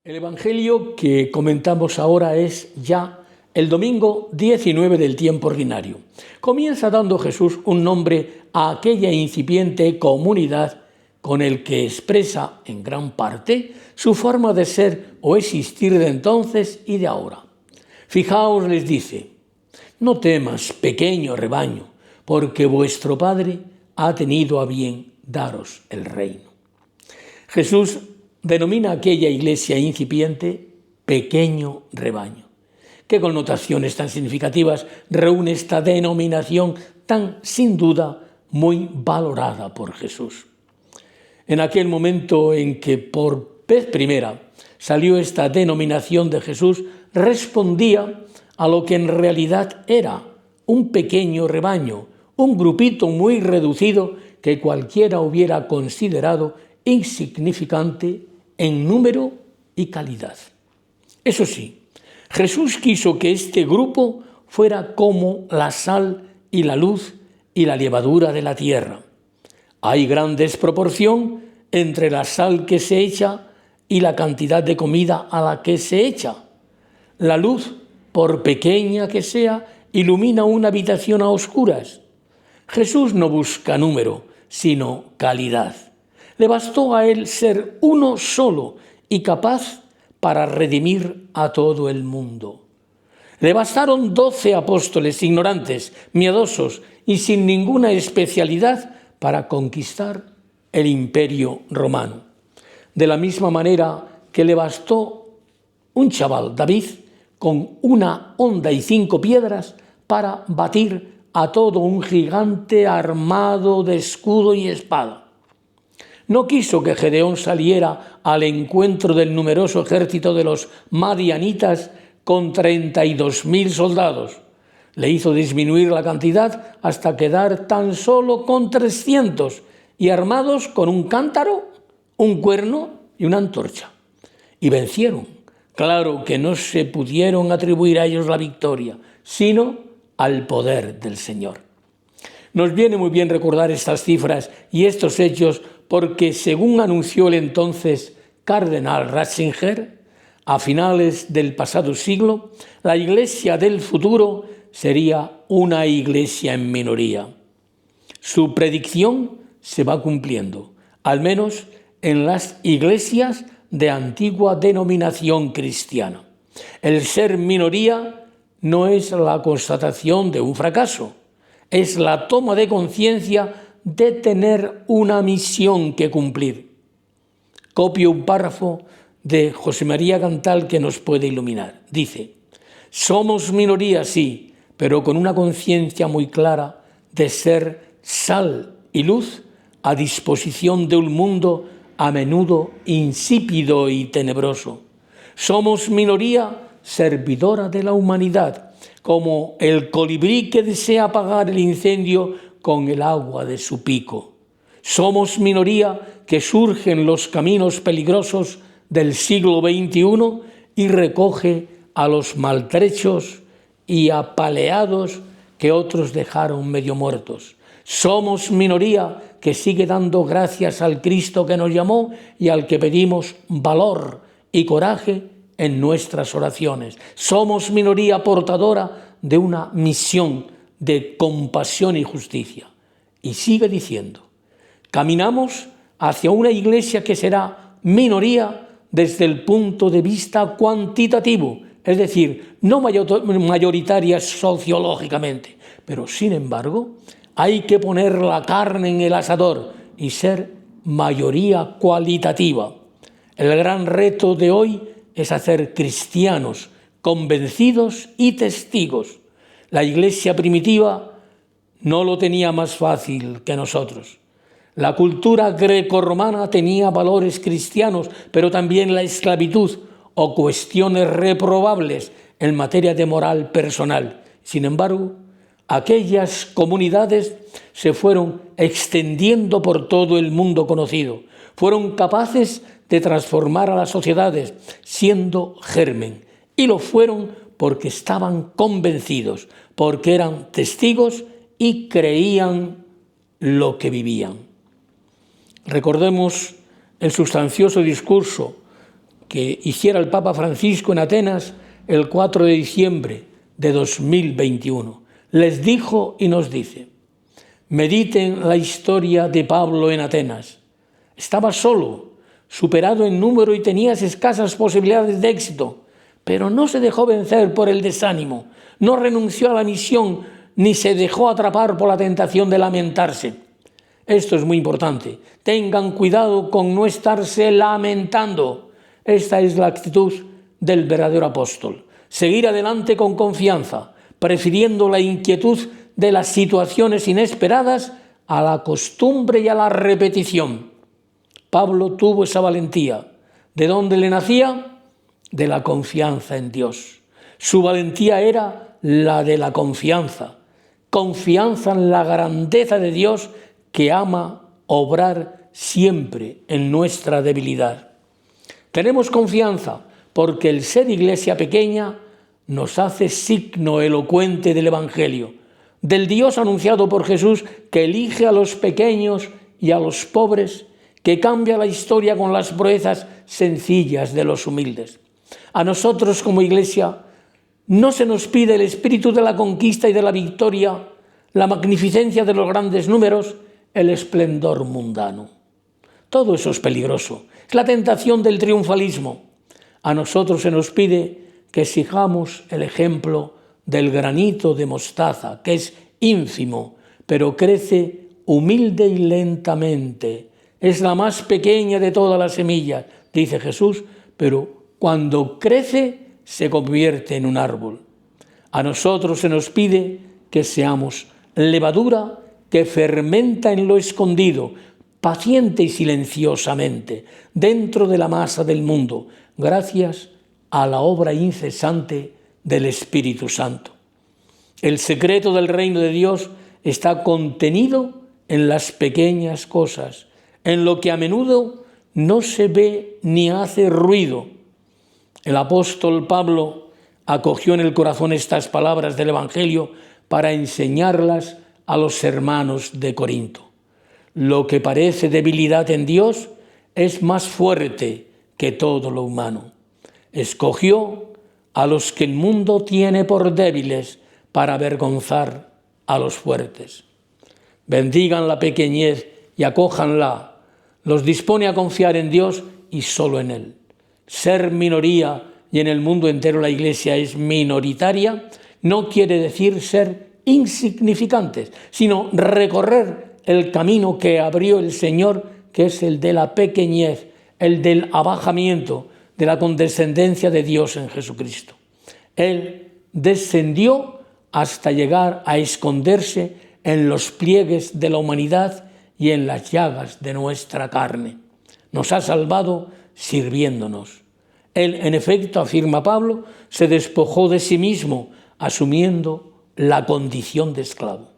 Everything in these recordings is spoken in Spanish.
El Evangelio que comentamos ahora es ya el domingo 19 del tiempo ordinario. Comienza dando Jesús un nombre a aquella incipiente comunidad con el que expresa en gran parte su forma de ser o existir de entonces y de ahora. Fijaos, les dice: no temas, pequeño rebaño, porque vuestro Padre ha tenido a bien daros el reino. Jesús denomina a aquella iglesia incipiente pequeño rebaño. ¿Qué connotaciones tan significativas reúne esta denominación tan, sin duda, muy valorada por Jesús? En aquel momento en que por vez primera salió esta denominación de Jesús, respondía a lo que en realidad era un pequeño rebaño, un grupito muy reducido que cualquiera hubiera considerado insignificante en número y calidad. Eso sí, Jesús quiso que este grupo fuera como la sal y la luz y la levadura de la tierra. Hay gran desproporción entre la sal que se echa y la cantidad de comida a la que se echa. La luz, por pequeña que sea, ilumina una habitación a oscuras. Jesús no busca número, sino calidad. Le bastó a él ser uno solo y capaz para redimir a todo el mundo. Le bastaron 12 apóstoles ignorantes, miedosos y sin ninguna especialidad para conquistar el imperio romano. De la misma manera que le bastó un chaval, David, con una honda y 5 piedras para batir a todo un gigante armado de escudo y espada. No quiso que Gedeón saliera al encuentro del numeroso ejército de los madianitas con 32.000 soldados. Le hizo disminuir la cantidad hasta quedar tan solo con 300 y armados con un cántaro, un cuerno y una antorcha. Y vencieron. Claro que no se pudieron atribuir a ellos la victoria, sino al poder del Señor. Nos viene muy bien recordar estas cifras y estos hechos porque, según anunció el entonces cardenal Ratzinger, a finales del pasado siglo, la iglesia del futuro sería una iglesia en minoría. Su predicción se va cumpliendo, al menos en las iglesias de antigua denominación cristiana. El ser minoría no es la constatación de un fracaso, es la toma de conciencia de tener una misión que cumplir. Copio un párrafo de José María Cantal que nos puede iluminar. Dice: somos minoría, sí, pero con una conciencia muy clara de ser sal y luz a disposición de un mundo a menudo insípido y tenebroso. Somos minoría servidora de la humanidad, como el colibrí que desea apagar el incendio con el agua de su pico. Somos minoría que surge en los caminos peligrosos del siglo XXI y recoge a los maltrechos y apaleados que otros dejaron medio muertos. Somos minoría que sigue dando gracias al Cristo que nos llamó y al que pedimos valor y coraje en nuestras oraciones. Somos minoría portadora de una misión de compasión y justicia. Y sigue diciendo: caminamos hacia una iglesia que será minoría desde el punto de vista cuantitativo, es decir, no mayoritaria sociológicamente, pero sin embargo hay que poner la carne en el asador y ser mayoría cualitativa. El gran reto de hoy es hacer cristianos convencidos y testigos. La iglesia primitiva no lo tenía más fácil que nosotros. La cultura grecorromana tenía valores cristianos, pero también la esclavitud o cuestiones reprobables en materia de moral personal. Sin embargo, aquellas comunidades se fueron extendiendo por todo el mundo conocido. Fueron capaces de transformar a las sociedades siendo germen. Y lo fueron porque estaban convencidos, porque eran testigos y creían lo que vivían. Recordemos el sustancioso discurso que hiciera el Papa Francisco en Atenas el 4 de diciembre de 2021. Les dijo y nos dice: mediten la historia de Pablo en Atenas. Estaba solo, superado en número y tenía escasas posibilidades de éxito, pero no se dejó vencer por el desánimo, no renunció a la misión ni se dejó atrapar por la tentación de lamentarse. Esto es muy importante. Tengan cuidado con no estarse lamentando. Esta es la actitud del verdadero apóstol. Seguir adelante con confianza, prefiriendo la inquietud de las situaciones inesperadas a la costumbre y a la repetición. Pablo tuvo esa valentía. ¿De dónde le nacía? De la confianza en Dios. Su valentía era la de la confianza. Confianza en la grandeza de Dios que ama obrar siempre en nuestra debilidad. Tenemos confianza porque el ser iglesia pequeña nos hace signo elocuente del Evangelio, del Dios anunciado por Jesús que elige a los pequeños y a los pobres, que cambia la historia con las proezas sencillas de los humildes. A nosotros como iglesia no se nos pide el espíritu de la conquista y de la victoria, la magnificencia de los grandes números, el esplendor mundano. Todo eso es peligroso, es la tentación del triunfalismo. A nosotros se nos pide que sigamos el ejemplo del granito de mostaza, que es ínfimo, pero crece humilde y lentamente. Es la más pequeña de todas las semillas, dice Jesús, pero cuando crece se convierte en un árbol. A nosotros se nos pide que seamos levadura que fermenta en lo escondido, paciente y silenciosamente, dentro de la masa del mundo, gracias a la obra incesante del Espíritu Santo. El secreto del reino de Dios está contenido en las pequeñas cosas, en lo que a menudo no se ve ni hace ruido. El apóstol Pablo acogió en el corazón estas palabras del Evangelio para enseñarlas a los hermanos de Corinto. Lo que parece debilidad en Dios es más fuerte que todo lo humano. Escogió a los que el mundo tiene por débiles para avergonzar a los fuertes. Bendigan la pequeñez y acójanla. Los dispone a confiar en Dios y solo en Él. Ser minoría, y en el mundo entero la Iglesia es minoritaria, no quiere decir ser insignificantes, sino recorrer el camino que abrió el Señor, que es el de la pequeñez, el del abajamiento, de la condescendencia de Dios en Jesucristo. Él descendió hasta llegar a esconderse en los pliegues de la humanidad y en las llagas de nuestra carne. Nos ha salvado sirviéndonos. Él, en efecto, afirma Pablo, se despojó de sí mismo, asumiendo la condición de esclavo.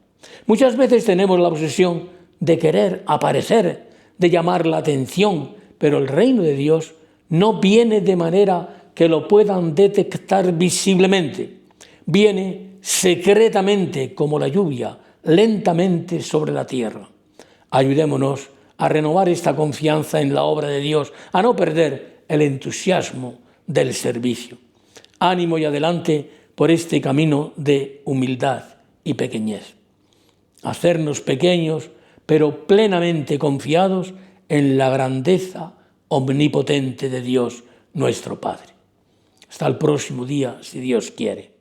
Muchas veces tenemos la obsesión de querer aparecer, de llamar la atención, pero el reino de Dios no viene de manera que lo puedan detectar visiblemente. Viene secretamente como la lluvia, lentamente sobre la tierra. Ayudémonos a renovar esta confianza en la obra de Dios, a no perder el entusiasmo del servicio. Ánimo y adelante por este camino de humildad y pequeñez. Hacernos pequeños, pero plenamente confiados en la grandeza omnipotente de Dios, nuestro Padre. Hasta el próximo día, si Dios quiere.